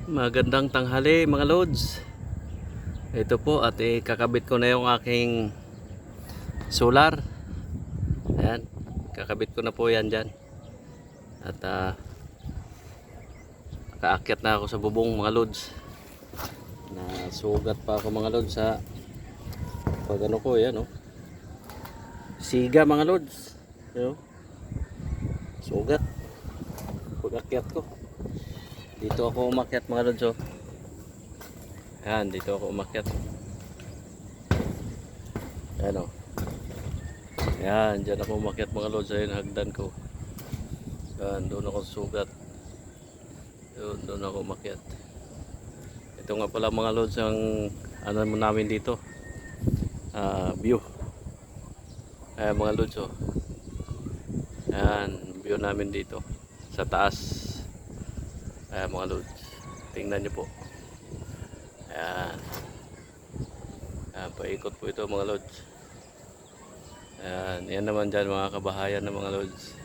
Magandang tanghali mga lods. Ito po at kakabit ko na yung aking solar. Ayan, kakabit ko na po yan dyan. At nakaakyat na ako sa bubong mga lods. Nasugat pa ako mga lods sa pag ano ko yan, oh. Siga mga lods, you know? Sugat pag akyat ko. Dito ako umakyat mga lods, oh. Ayan, dito ako umakyat. Ayan, oh. Ayan, dyan ako umakyat mga lods. Ayan, hagdan ko. Ayan, doon ako sugat. Doon ako umakyat. Ito nga pala mga lods ang ano mo namin dito. View. Ayan mga lods, oh. Ayan, view namin dito sa taas. Ayan mga lods, tingnan nyo po. Ayan, ayan, paikot po ito mga lods. Ayan, yan naman dyan mga kabahayan ng mga lods,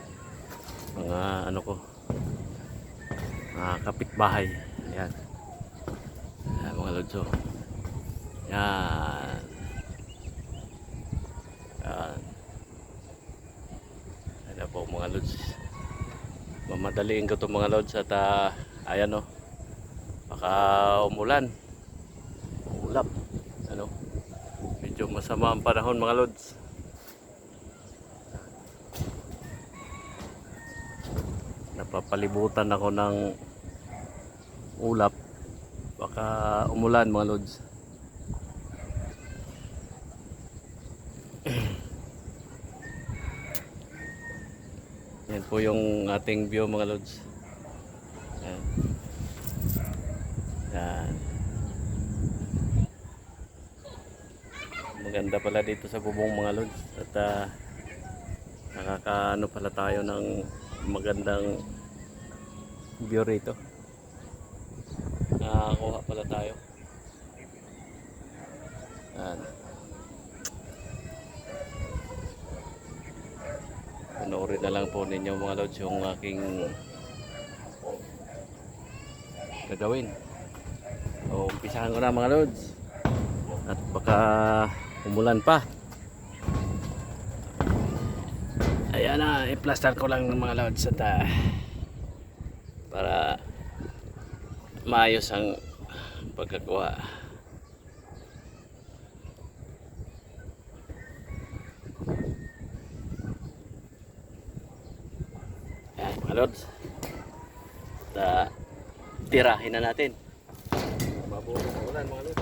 mga ano ko, mga kapitbahay. Ayan, ayan mga lods, oh. Ayan, ayan, ayan po mga lods. Mamadaliin ko itong mga lods at ayan, oh, baka umulan, ulap, ano, medyo masama ang panahon mga lods. Napapalibutan ako ng ulap, baka umulan mga lods. Yan po yung ating view mga lods. Yan. Yan. Maganda pala dito sa bubong mga lods. At nakakaano pala tayo ng magandang view rito. Nakakuha pala tayo. Yan. Panoorin na lang po ninyo mga lods yung aking gagawin. So, umpisahan ko na mga lods. At baka umulan pa. Ayan na, i-plaster ko lang ng mga lods at para maayos ang pagkagawa. Ayan mga lods. At tirahin na natin. Mabuhay sa ulan mga lods.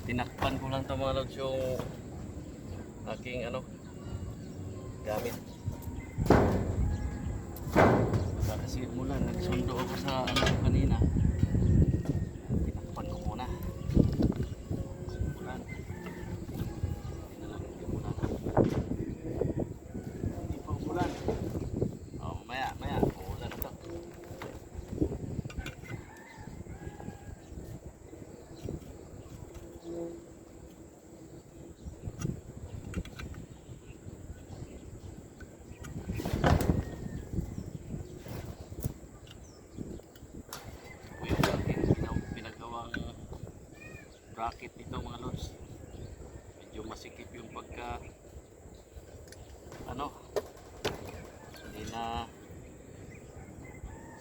Tinakpan ko lang ito mga lods yung aking ano gamit. Kasi umulan, nagsundo ako sa ano kanina. Tinakpan ko muna. Umulan. Hindi na lang umulan. Hindi pa umulan. Oh, maya umulan na ito. Bracket nito mga lods, medyo masikip yung pagka ano, hindi na